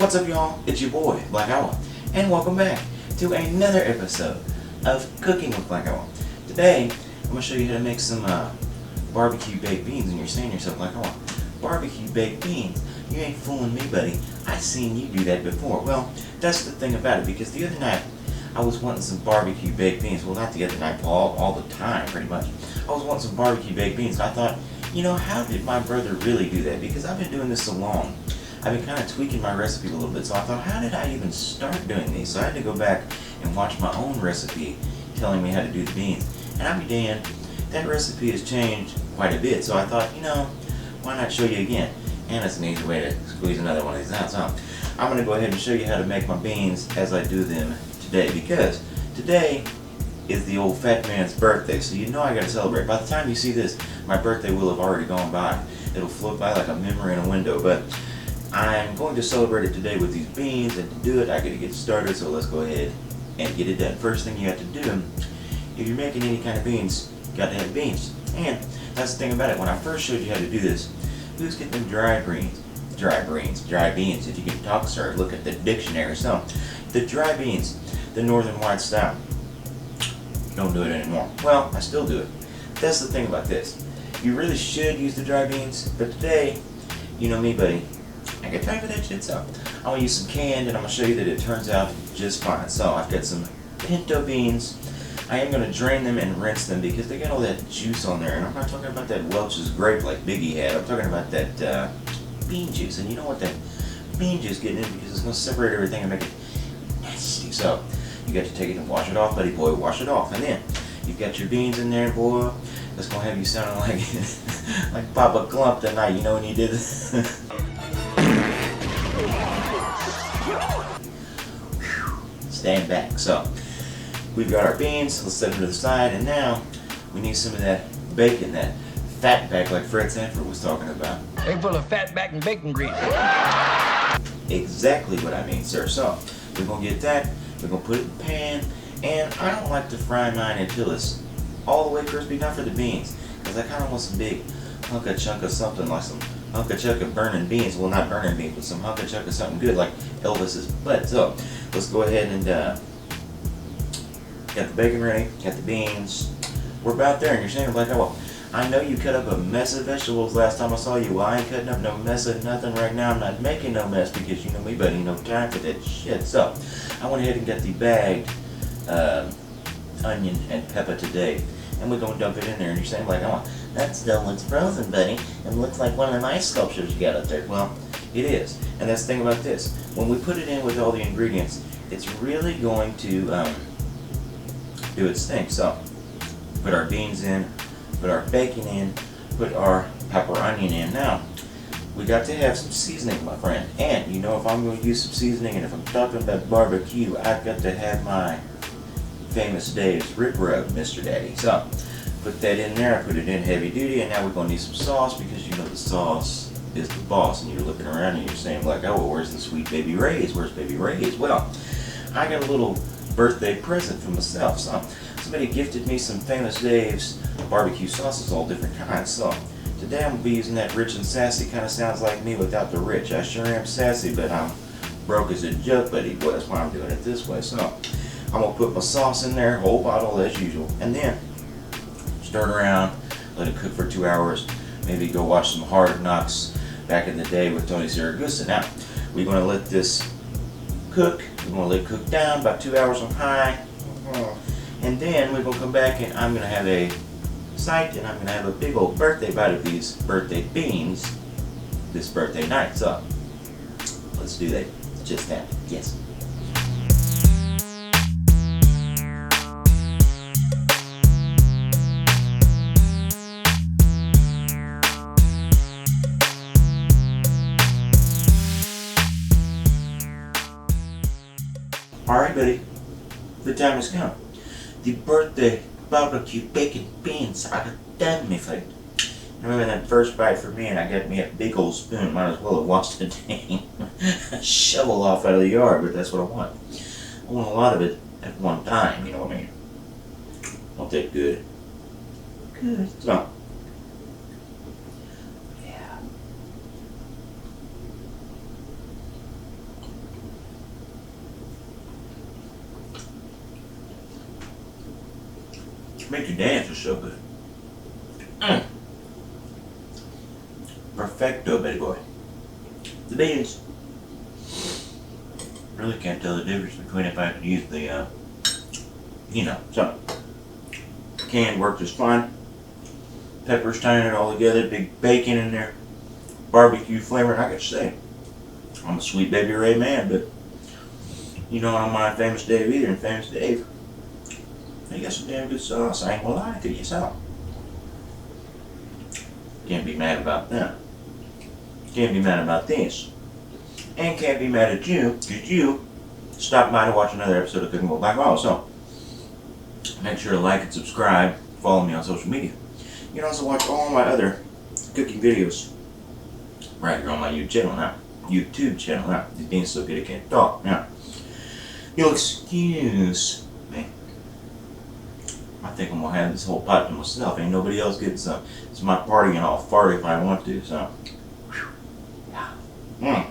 What's up, y'all? It's your boy, Black Owl, and welcome back to another episode of Cooking with Black Owl. Today, I'm going to show you how to make some barbecue baked beans, and you're saying to yourself, Black Owl, barbecue baked beans? You ain't fooling me, buddy. I seen you do that before. Well, that's the thing about it, because the other night, I was wanting some barbecue baked beans. Well, not the other night, Paul, all the time, pretty much. I was wanting some barbecue baked beans, and I thought, you know, how did my brother really do that? Because I've been doing this so long. I've been kind of tweaking my recipe a little bit, so I thought, how did I even start doing these? So I had to go back and watch my own recipe telling me how to do the beans. And I'll be damned, that recipe has changed quite a bit. So I thought, you know, why not show you again? And it's an easy way to squeeze another one of these out. So I'm going to go ahead and show you how to make my beans as I do them today, because today is the old fat man's birthday, so you know I gotta celebrate. By the time you see this, my birthday will have already gone by. It'll float by like a memory in a window, but I'm going to celebrate it today with these beans, and to do it I gotta get started, so let's go ahead and get it done. First thing you have to do, if you're making any kind of beans, you got to have beans. And that's the thing about it, when I first showed you how to do this, you just get them dry beans, if you can talk, sir, look at the dictionary. So, the dry beans, the northern white style. Don't do it anymore. Well, I still do it. That's the thing about this. You really should use the dry beans, but today, you know me, buddy, I got time for that shit, so I'm going to use some canned, and I'm going to show you that it turns out just fine. So I've got some pinto beans. I am going to drain them and rinse them because they got all that juice on there, and I'm not talking about that Welch's grape like Biggie had. I'm talking about that bean juice, and you know what that bean juice getting in, because it's going to separate everything and make it nasty. So you got to take it and wash it off, buddy boy, wash it off. And then you've got your beans in there, boy. That's going to have you sounding like like Papa Clump tonight, you know, when you did this. Stand back. So we've got our beans, let's set them to the side, and now we need some of that bacon, that fat back like Fred Sanford was talking about. They're full of fat back and bacon grease. Exactly what I mean, sir. So we're going to get that. We're going to put it in the pan, and I don't like to fry mine until it's all the way crispy, not for the beans, because I kind of want some big chunk of something, like some chunk of burning beans. Well, not burning beans, but some chunk of something good, like Elvis's butt. So let's go ahead and got the bacon ready, got the beans. We're about there, and you're saying, like, oh, well, I know you cut up a mess of vegetables last time I saw you. Well, I ain't cutting up no mess of nothing right now. I'm not making no mess, because you know me, buddy, no time for that shit. So I went ahead and got the bagged onion and pepper today, and we're going to dump it in there. And you're saying, like, oh, that still looks frozen, buddy. It looks like one of them ice sculptures you got up there. Well, it is. And that's the thing about this. When we put it in with all the ingredients, it's really going to do its thing. So put our beans in, put our bacon in, put our pepper onion in. Now, we got to have some seasoning, my friend. And, you know, if I'm going to use some seasoning, and if I'm talking about barbecue, I've got to have my famous Dave's Rip Rub, Mr. Daddy. So, put that in there, I put it in heavy duty, and now we're going to need some sauce, because you know the sauce is the boss, and you're looking around and you're saying, like, oh, well, where's the sweet baby Ray's? Where's baby Ray's? Well, I got a little birthday present for myself. So somebody gifted me some famous Dave's barbecue sauces, all different kinds. So today I'm going to be using that rich and sassy. Kind of sounds like me without the rich. I sure am sassy, but I'm broke as a joke, buddy boy. That's why I'm doing it this way. So I'm going to put my sauce in there, whole bottle as usual, and then stir it around, let it cook for 2 hours, maybe go watch some Hard Knocks back in the day with Tony Siragusa. Now, we're going to let this cook. We're going to let it cook down about 2 hours on high, and then we're going to come back, and I'm going to have a sight, and I'm going to have a big old birthday bite of these birthday beans this birthday night. So let's do that. Just that. Yes. Alright, buddy, the time has come. The birthday barbecue bacon beans are done, my friend. Remember that first bite for me, and I got me a big old spoon. Might as well have washed the dang shovel off out of the yard, but that's what I want. I want a lot of it at one time, you know what I mean? Want that good. Good. So, yeah. Make you dance is so good. Mm. Perfecto, baby boy. The beans. Really can't tell the difference between if I could use the, so can work just fine. Peppers tying it all together, big bacon in there, barbecue flavor. And I could say, I'm a Sweet Baby Ray man, but you know I don't mind Famous Dave either. And Famous Dave, he got some damn good sauce. I ain't gonna lie to you, so can't be mad about that. Can't be mad about this. And can't be mad at you, because you stopped by to watch another episode of Cooking with Black Olive. So, make sure to like and subscribe. Follow me on social media. You can also watch all my other cooking videos right here on my YouTube channel now. These beans so good I can't talk. Now, you'll excuse me. I think I'm going to have this whole pot to myself. Ain't nobody else getting some. It's my party and I'll fart if I want to, so. Yeah.